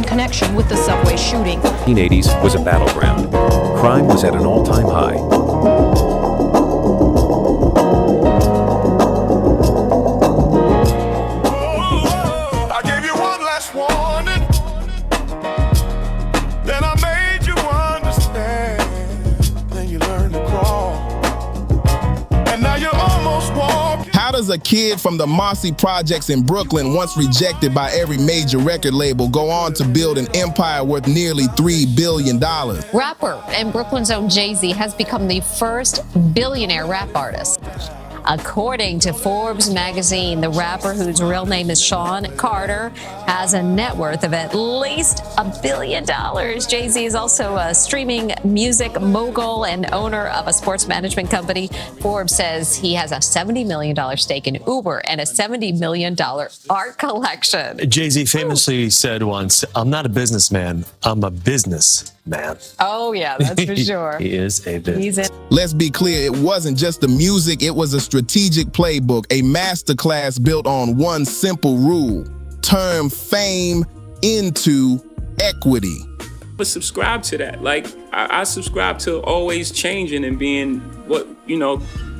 connection with the subway shooting. The 1980s was a battleground. Crime was at an all-time high. I gave you one last warning, then I made you understand, then you learned to crawl, and now you're almost walking. How does a kid from the Marcy Projects in Brooklyn, once rejected by every major record label, go on to build an empire worth nearly $3 billion? Rapper and Brooklyn's own Jay-Z has become the first billionaire rap artist. According to Forbes magazine, the rapper, whose real name is Sean Carter, has a net worth of at least $1 billion. Jay-Z is also a streaming music mogul and owner of a sports management company. Forbes says he has a $70 million stake in Uber and a $70 million art collection. Jay-Z famously said once, "I'm not a businessman, I'm a businessman." Oh, yeah, that's for sure. He is a businessman. Let's be clear, it wasn't just the music, it was a strategic playbook, a masterclass built on one simple rule: turn fame into equity. But subscribe to that. Like, I subscribe to always changing and being what,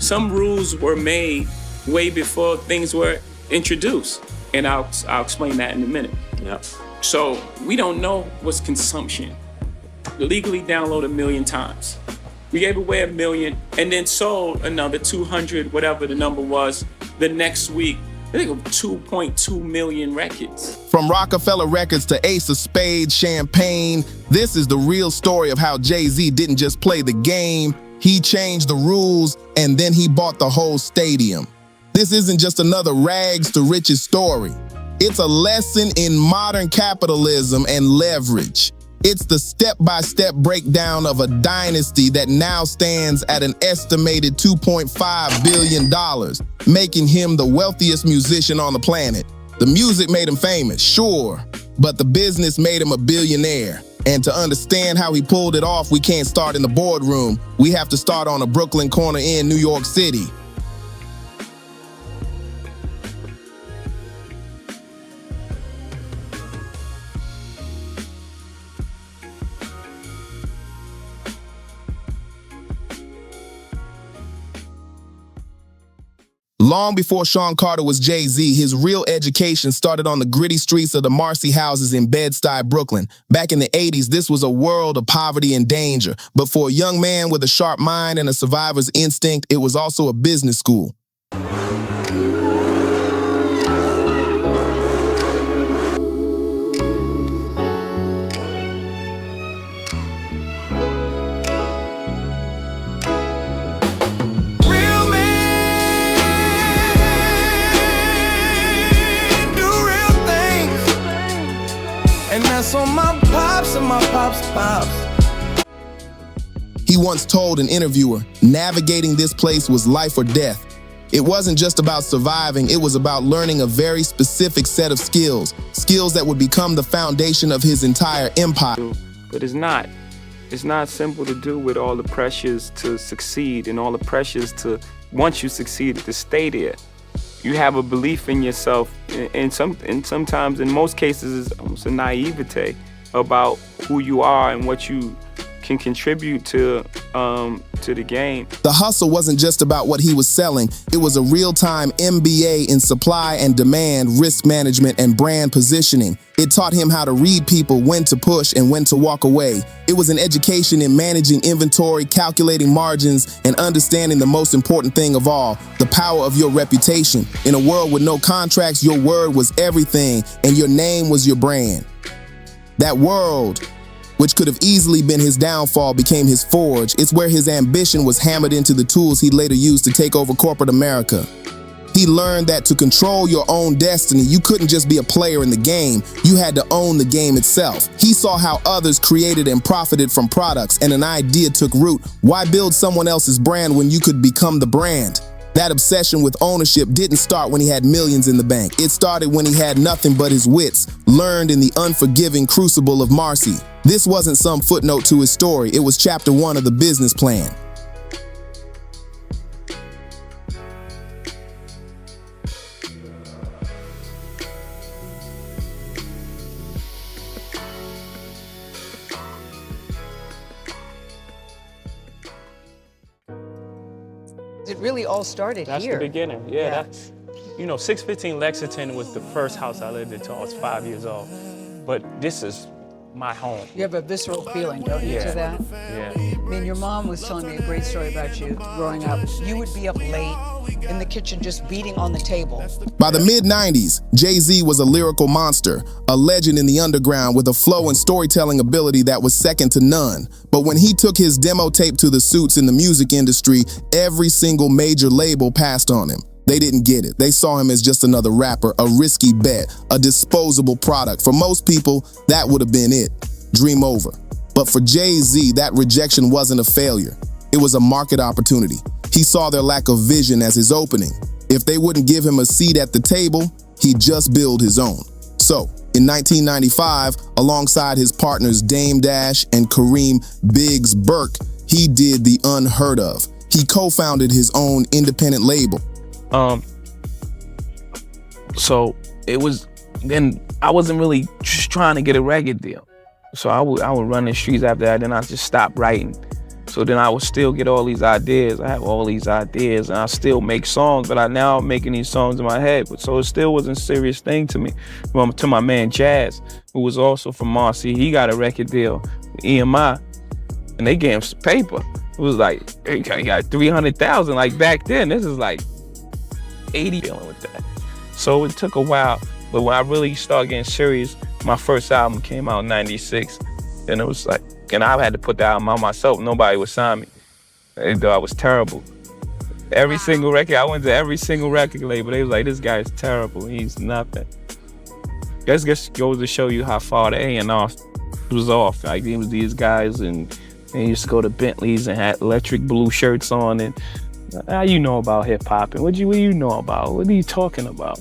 some rules were made way before things were introduced. And I'll explain that in a minute. Yep. So we don't know what's consumption. Illegally download 1 million times. We gave away 1 million and then sold another 200, whatever the number was, the next week. I think of 2.2 million records. From Rockefeller Records to Ace of Spades, Champagne, this is the real story of how Jay-Z didn't just play the game, he changed the rules, and then he bought the whole stadium. This isn't just another rags to riches story. It's a lesson in modern capitalism and leverage. It's the step-by-step breakdown of a dynasty that now stands at an estimated $2.5 billion, making him the wealthiest musician on the planet. The music made him famous, sure, but the business made him a billionaire. And to understand how he pulled it off, we can't start in the boardroom. We have to start on a Brooklyn corner in New York City. Long before Sean Carter was Jay-Z, his real education started on the gritty streets of the Marcy houses in Bed-Stuy, Brooklyn. Back in the 80s, this was a world of poverty and danger. But for a young man with a sharp mind and a survivor's instinct, it was also a business school. On my pops and my pops. He once told an interviewer, navigating this place was life or death. It wasn't just about surviving, it was about learning a very specific set of skills that would become the foundation of his entire empire. But it's not simple to do with all the pressures to succeed and all the pressures to, once you succeed, to stay there. You have a belief in yourself, and sometimes, in most cases, it's almost a naivete about who you are and what you can contribute to the game. The hustle wasn't just about what he was selling. It was a real-time MBA in supply and demand, risk management, and brand positioning. It taught him how to read people, when to push and when to walk away. It was an education in managing inventory, calculating margins, and understanding the most important thing of all, the power of your reputation. In a world with no contracts, your word was everything, and your name was your brand. That world, which could have easily been his downfall, became his forge. It's where his ambition was hammered into the tools he later used to take over corporate America. He learned that to control your own destiny, you couldn't just be a player in the game, you had to own the game itself. He saw how others created and profited from products, and an idea took root. Why build someone else's brand when you could become the brand? That obsession with ownership didn't start when he had millions in the bank. It started when he had nothing but his wits, learned in the unforgiving crucible of Marcy. This wasn't some footnote to his story, it was chapter 1 of the business plan. It really all started That's here. the beginning. Yeah, that's, 615 Lexington was the first house I lived in until I was 5 years old. But this is my home. You have a visceral feeling, don't you, to that? Yeah. I mean, your mom was telling me a great story about you growing up. You would be up late in the kitchen just beating on the table. By the mid-90s, Jay-Z was a lyrical monster, a legend in the underground with a flow and storytelling ability that was second to none. But when he took his demo tape to the suits in the music industry, every single major label passed on him. They didn't get it. They saw him as just another rapper, a risky bet, a disposable product. For most people, that would have been it. Dream over. But for Jay-Z, that rejection wasn't a failure. It was a market opportunity. He saw their lack of vision as his opening. If they wouldn't give him a seat at the table, he'd just build his own. So, in 1995, alongside his partners Dame Dash and Kareem Biggs Burke, he did the unheard of. He co-founded his own independent label. So it was, then I wasn't really just trying to get a record deal. So I would run the streets after that, then I just stopped writing. So then I would still get all these ideas. I have all these ideas and I still make songs, but now I'm making these songs in my head. But so it still wasn't a serious thing to me. To my man Jazz, who was also from Marcy, he got a record deal with EMI and they gave him some paper. It was like, hey, he got 300,000. Like back then, this is like 80 dealing with that. So it took a while, but when I really started getting serious, my first album came out in 96. And it was like, and I had to put the album out myself. Nobody would sign me. They thought I was terrible. Every single record, I went to every single record label. They was like, this guy's terrible. He's nothing. That just goes to show you how far the A&R was off. Like, it was these guys, and they used to go to Bentleys and had electric blue shirts on. And how you know about hip hop? And what do you know about? What are you talking about?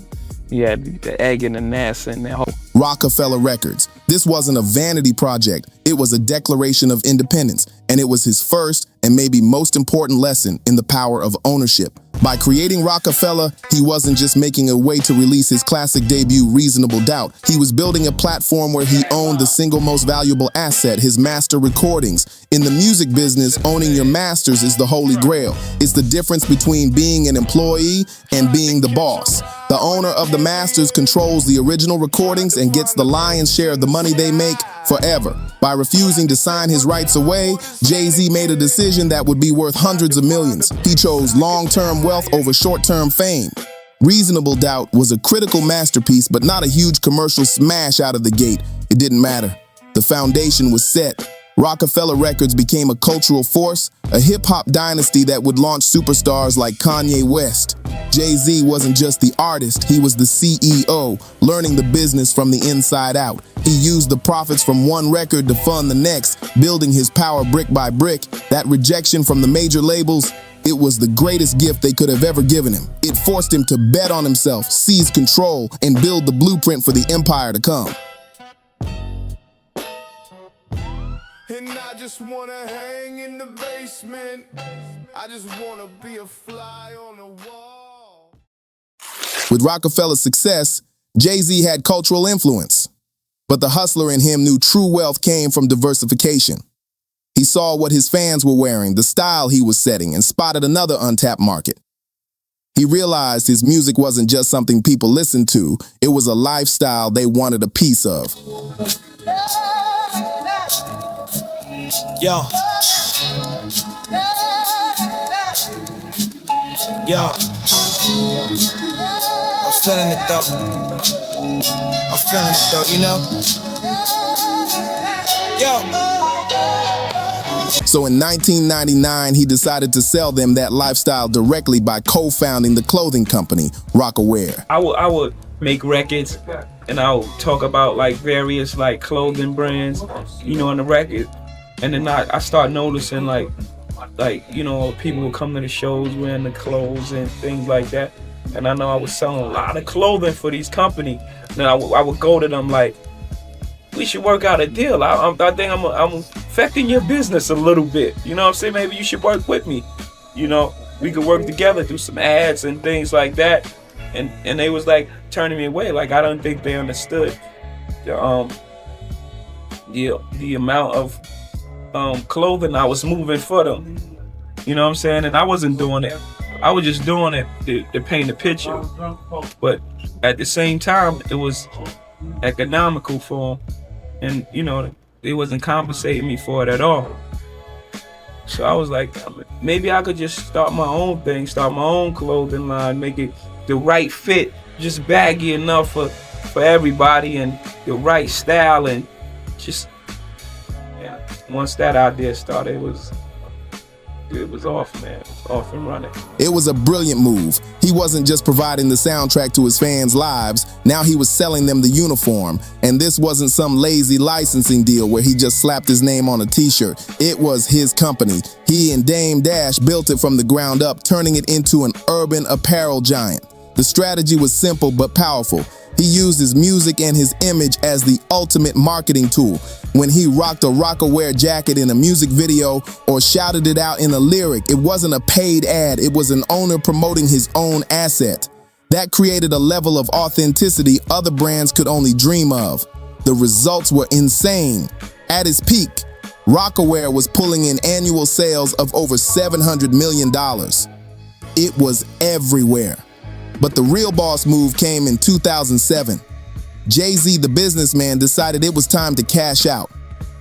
Yeah, the egg and the nest and that whole. Rockefeller Records. This wasn't a vanity project. It was a declaration of independence, and it was his first and maybe most important lesson in the power of ownership. By creating Rockefeller, he wasn't just making a way to release his classic debut, Reasonable Doubt. He was building a platform where he owned the single most valuable asset, his master recordings. In the music business, owning your masters is the holy grail. It's the difference between being an employee and being the boss. The owner of the masters controls the original recordings and gets the lion's share of the money they make forever. By refusing to sign his rights away, Jay-Z made a decision that would be worth hundreds of millions. He chose long-term wealth over short-term fame. Reasonable Doubt was a critical masterpiece, but not a huge commercial smash out of the gate. It didn't matter. The foundation was set. Rockefeller Records became a cultural force, a hip-hop dynasty that would launch superstars like Kanye West. Jay-Z wasn't just the artist, he was the CEO, learning the business from the inside out. He used the profits from one record to fund the next, building his power brick by brick. That rejection from the major labels, it was the greatest gift they could have ever given him. It forced him to bet on himself, seize control, and build the blueprint for the empire to come. And I just wanna hang in the basement. I just wanna be a fly on the wall. With Rockefeller's success, Jay-Z had cultural influence. But the hustler in him knew true wealth came from diversification. He saw what his fans were wearing, the style he was setting, and spotted another untapped market. He realized his music wasn't just something people listened to, it was a lifestyle they wanted a piece of. Yo. Yo. I'm feeling it though. I'm feeling it though, you know? Yo. So in 1999, he decided to sell them that lifestyle directly by co-founding the clothing company, Rockaware. I would make records and I would talk about like various like clothing brands, you know, on the record. And then I start noticing like, you know, people would come to the shows wearing the clothes and things like that. And I know I was selling a lot of clothing for these companies. And I would go to them like, we should work out a deal. I think I'm affecting your business a little bit. You know what I'm saying? Maybe you should work with me. You know, we could work together, do some ads and things like that. And they was like turning me away. Like I don't think they understood the amount of clothing I was moving for them. You know what I'm saying? And I wasn't doing it I was just doing it to paint a picture. But at the same time, it was economical for them. And, you know, they wasn't compensating me for it at all. So I was like, maybe I could just start my own thing, start my own clothing line, make it the right fit, just baggy enough for everybody and the right style. And just, yeah, once that idea started, it was off, man. It was off and running. It was a brilliant move. He wasn't just providing the soundtrack to his fans' lives, now he was selling them the uniform. And this wasn't some lazy licensing deal where he just slapped his name on a t-shirt. It was his company. He and Dame Dash built it from the ground up, turning it into an urban apparel giant. The strategy was simple but powerful. He used his music and his image as the ultimate marketing tool. When he rocked a Rocawear jacket in a music video or shouted it out in a lyric, it wasn't a paid ad, it was an owner promoting his own asset. That created a level of authenticity other brands could only dream of. The results were insane. At its peak, Rocawear was pulling in annual sales of over $700 million. It was everywhere. But the real boss move came in 2007. Jay-Z, the businessman, decided it was time to cash out.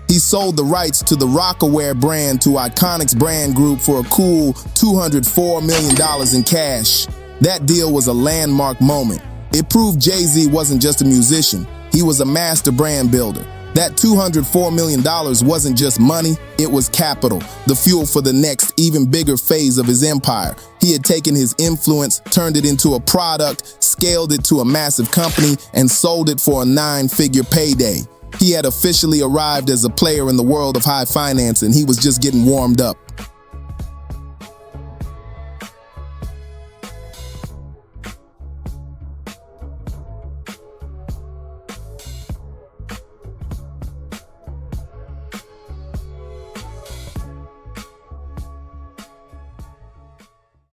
He sold the rights to the Rocawear brand to Iconic's brand group for a cool $204 million in cash. That deal was a landmark moment. It proved Jay-Z wasn't just a musician, he was a master brand builder. That $204 million wasn't just money, it was capital, the fuel for the next, even bigger phase of his empire. He had taken his influence, turned it into a product, scaled it to a massive company, and sold it for a 9-figure payday. He had officially arrived as a player in the world of high finance, and he was just getting warmed up.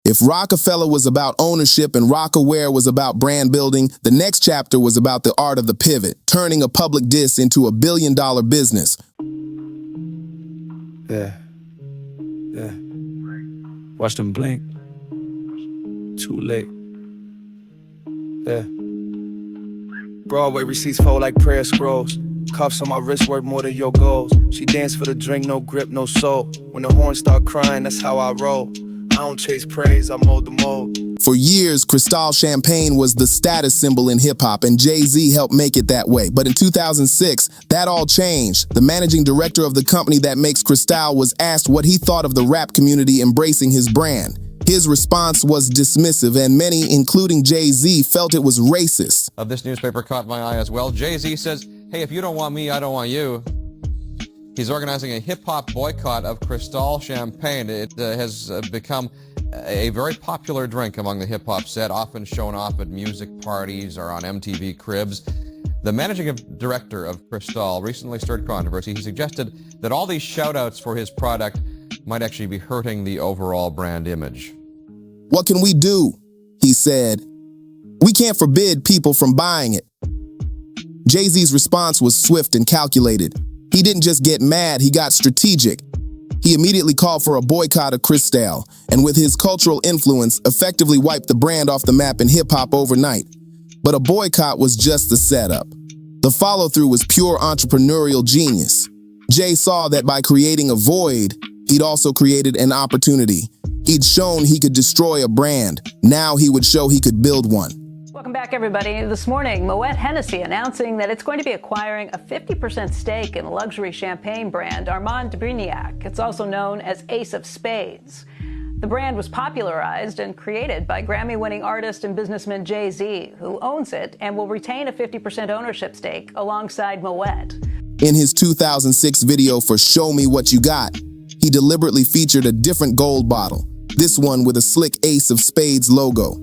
If Rockefeller was about ownership and Rocawear was about brand building, the next chapter was about the art of the pivot, turning a public diss into a billion-dollar business. Yeah. Watch them blink. Too late. Yeah. Broadway receipts fold like prayer scrolls. Cuffs on my wrist worth more than your goals. She danced for the drink, no grip, no soul. When the horns start crying, that's how I roll. I don't chase praise, I mold the mold. For years, Cristal champagne was the status symbol in hip-hop, and Jay-Z helped make it that way. But in 2006, that all changed. The managing director of the company that makes Cristal was asked what he thought of the rap community embracing his brand. His response was dismissive, and many, including Jay-Z, felt it was racist. This newspaper caught my eye as well. Jay-Z says, hey, if you don't want me, I don't want you. He's organizing a hip-hop boycott of Cristal champagne. It has become a very popular drink among the hip-hop set, often shown off at music parties or on MTV Cribs. The managing director of Cristal recently stirred controversy. He suggested that all these shout-outs for his product might actually be hurting the overall brand image. What can we do? He said. We can't forbid people from buying it. Jay-Z's response was swift and calculated. He didn't just get mad, he got strategic. He immediately called for a boycott of Cristal, and with his cultural influence, effectively wiped the brand off the map in hip-hop overnight. But a boycott was just the setup. The follow-through was pure entrepreneurial genius. Jay saw that by creating a void, he'd also created an opportunity. He'd shown he could destroy a brand. Now he would show he could build one. Welcome back, everybody. This morning, Moet Hennessy announcing that it's going to be acquiring a 50% stake in luxury champagne brand Armand de Brignac. It's also known as Ace of Spades. The brand was popularized and created by Grammy-winning artist and businessman Jay-Z, who owns it and will retain a 50% ownership stake alongside Moet. In his 2006 video for Show Me What You Got, he deliberately featured a different gold bottle, this one with a slick Ace of Spades logo.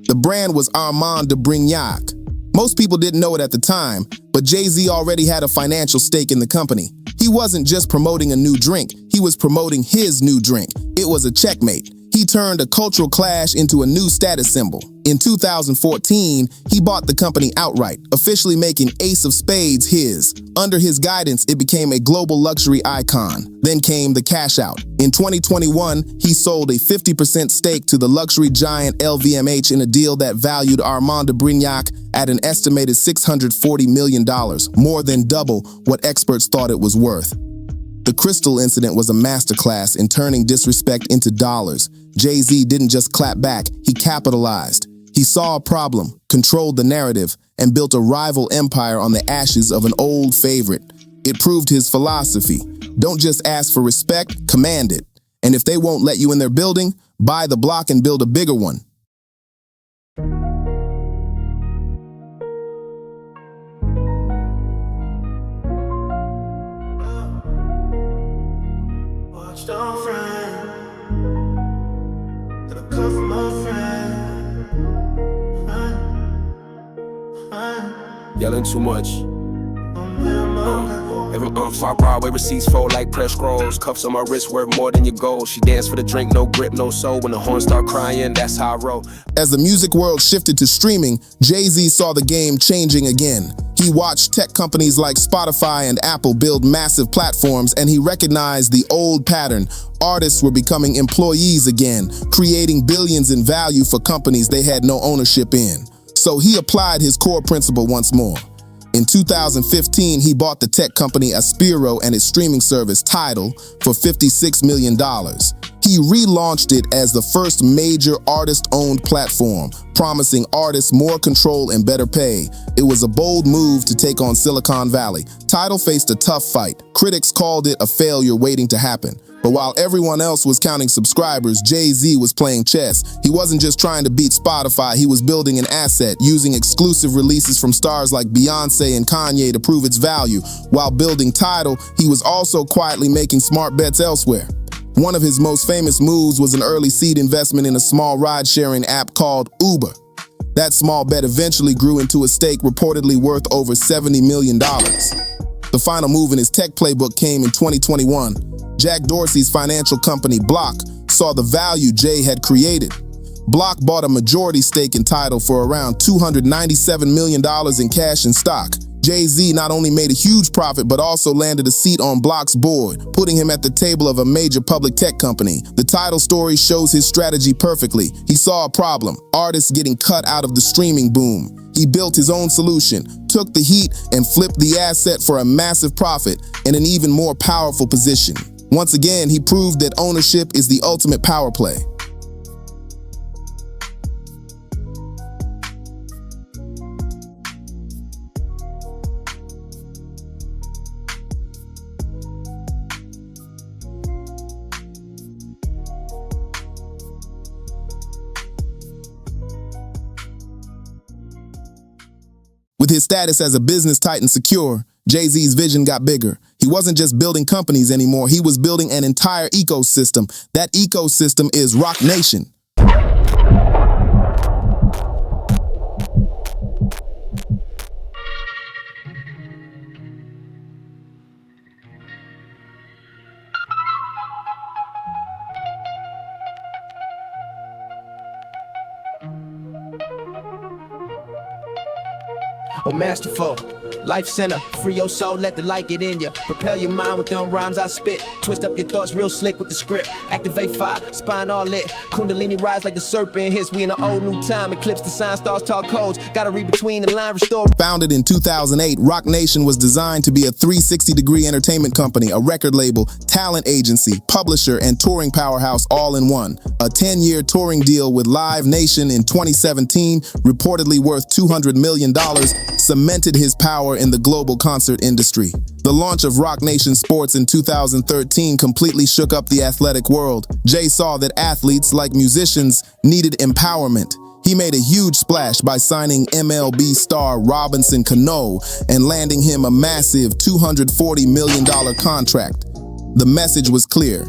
The brand was Armand de Brignac. Most people didn't know it at the time, but Jay-Z already had a financial stake in the company. He wasn't just promoting a new drink, he was promoting his new drink. It was a checkmate. He turned a cultural clash into a new status symbol. In 2014, he bought the company outright, officially making Ace of Spades his. Under his guidance, it became a global luxury icon. Then came the cash out. In 2021, he sold a 50% stake to the luxury giant LVMH in a deal that valued Armand de Brignac at an estimated $640 million, more than double what experts thought it was worth. The Crystal incident was a masterclass in turning disrespect into dollars. Jay-Z didn't just clap back, he capitalized. He saw a problem, controlled the narrative, and built a rival empire on the ashes of an old favorite. It proved his philosophy. Don't just ask for respect, command it. And if they won't let you in their building, buy the block and build a bigger one. Yelling too much. Every far Broadway receipts fold like press scrolls. Cuffs on my wrist worth more than your gold. She danced for the drink, no grip, no soul. When the horns start crying, that's how I roll. As the music world shifted to streaming, Jay-Z saw the game changing again. He watched tech companies like Spotify and Apple build massive platforms, and he recognized the old pattern. Artists were becoming employees again, creating billions in value for companies they had no ownership in. So he applied his core principle once more. In 2015, he bought the tech company Aspiro and its streaming service Tidal for $56 million. He relaunched it as the first major artist-owned platform, promising artists more control and better pay. It was a bold move to take on Silicon Valley. Tidal faced a tough fight. Critics called it a failure waiting to happen. But while everyone else was counting subscribers, Jay-Z was playing chess. He wasn't just trying to beat Spotify, he was building an asset, using exclusive releases from stars like Beyoncé and Kanye to prove its value. While building Tidal, he was also quietly making smart bets elsewhere. One of his most famous moves was an early seed investment in a small ride-sharing app called Uber. That small bet eventually grew into a stake reportedly worth over $70 million. The final move in his tech playbook came in 2021. Jack Dorsey's financial company Block saw the value Jay had created. Block bought a majority stake in Tidal for around $297 million in cash and stock. Jay-Z not only made a huge profit, but also landed a seat on Block's board, putting him at the table of a major public tech company. The Tidal story shows his strategy perfectly. He saw a problem, artists getting cut out of the streaming boom. He built his own solution, took the heat, and flipped the asset for a massive profit and an even more powerful position. Once again, he proved that ownership is the ultimate power play. With his status as a business titan secure, Jay-Z's vision got bigger. He wasn't just building companies anymore, he was building an entire ecosystem. That ecosystem is Roc Nation. Oh, masterful, life center, free your soul, let the light get in ya. Propel your mind with them rhymes I spit. Twist up your thoughts real slick with the script. Activate fire, spine all lit. Kundalini rise like the serpent hits. We in an old new time, eclipse the sign, stars talk codes. Gotta read between the line, restore. Founded in 2008, Roc Nation was designed to be a 360-degree entertainment company, a record label, talent agency, publisher, and touring powerhouse all in one. A 10-year touring deal with Live Nation in 2017, reportedly worth $200 million, cemented his power in the global concert industry. The launch of Roc Nation Sports in 2013 completely shook up the athletic world. Jay saw that athletes, like musicians, needed empowerment. He made a huge splash by signing MLB star Robinson Cano and landing him a massive $240 million contract. The message was clear.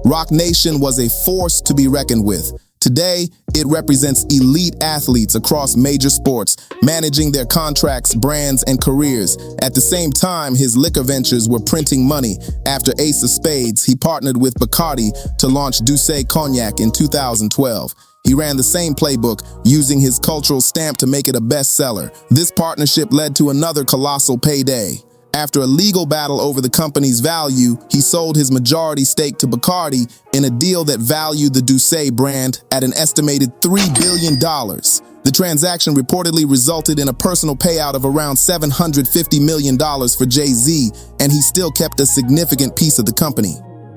Roc Nation was a force to be reckoned with. Today, it represents elite athletes across major sports, managing their contracts, brands, and careers. At the same time, his liquor ventures were printing money. After Ace of Spades, he partnered with Bacardi to launch Douce Cognac in 2012. He ran the same playbook, using his cultural stamp to make it a bestseller. This partnership led to another colossal payday. After a legal battle over the company's value, he sold his majority stake to Bacardi in a deal that valued the Douce brand at an estimated $3 billion. The transaction reportedly resulted in a personal payout of around $750 million for Jay-Z, and he still kept a significant piece of the company.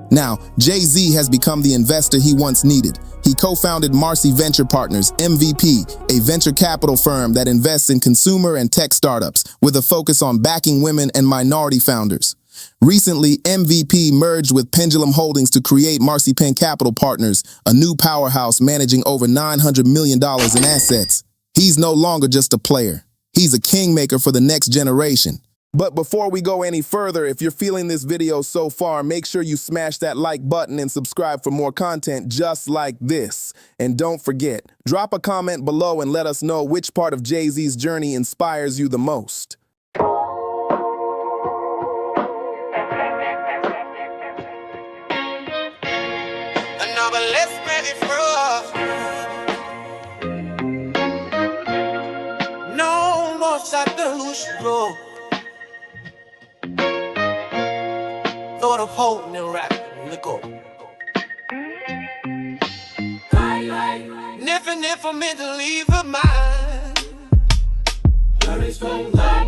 Now, Jay-Z has become the investor he once needed. He co-founded Marcy Venture Partners, MVP, a venture capital firm that invests in consumer and tech startups with a focus on backing women and minority founders. Recently, MVP merged with Pendulum Holdings to create Marcy Penn Capital Partners, a new powerhouse managing over $900 million in assets. He's no longer just a player. He's a kingmaker for the next generation. But before we go any further, if you're feeling this video so far, make sure you smash that like button and subscribe for more content just like this. And don't forget, drop a comment below and let us know which part of Jay-Z's journey inspires you the most. No more solution. Thought of holding and rapping, let go. If I'm meant to leave her mind. Very strong love.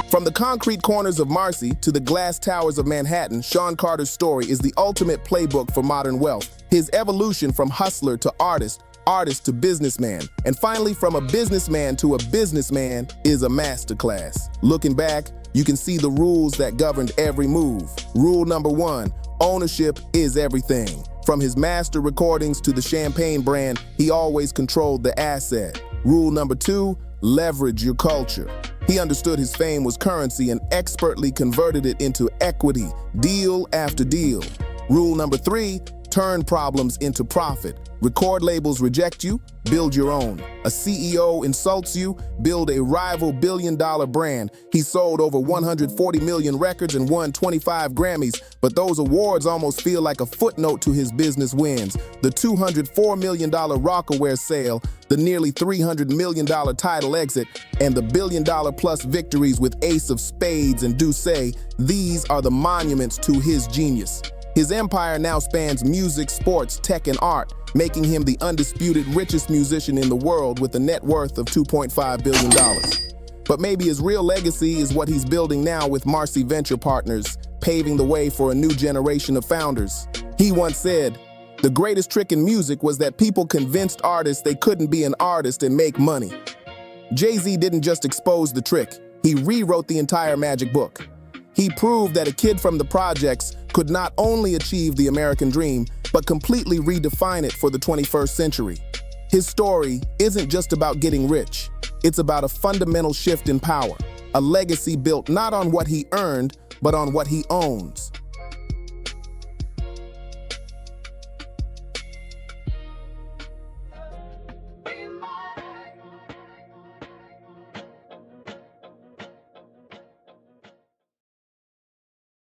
From the concrete corners of Marcy to the glass towers of Manhattan, Sean Carter's story is the ultimate playbook for modern wealth. His evolution from hustler to artist to businessman, and finally from a businessman to a businessman is a masterclass. Looking back, you can see the rules that governed every move. Rule number 1, ownership is everything. From his master recordings to the champagne brand, he always controlled the asset. Rule number 2, leverage your culture. He understood his fame was currency and expertly converted it into equity, deal after deal. Rule number 3, turn problems into profit. Record labels reject you, build your own. A CEO insults you, build a rival billion-dollar brand. He sold over 140 million records and won 25 Grammys, but those awards almost feel like a footnote to his business wins. The $204 million Rockaware sale, the nearly $300 million title exit, and the billion-dollar-plus victories with Ace of Spades and Douce, these are the monuments to his genius. His empire now spans music, sports, tech, and art, making him the undisputed richest musician in the world with a net worth of $2.5 billion. But maybe his real legacy is what he's building now with Marcy Venture Partners, paving the way for a new generation of founders. He once said, "The greatest trick in music was that people convinced artists they couldn't be an artist and make money." Jay-Z didn't just expose the trick, he rewrote the entire magic book. He proved that a kid from the projects could not only achieve the American dream, but completely redefine it for the 21st century. His story isn't just about getting rich. It's about a fundamental shift in power, a legacy built not on what he earned, but on what he owns.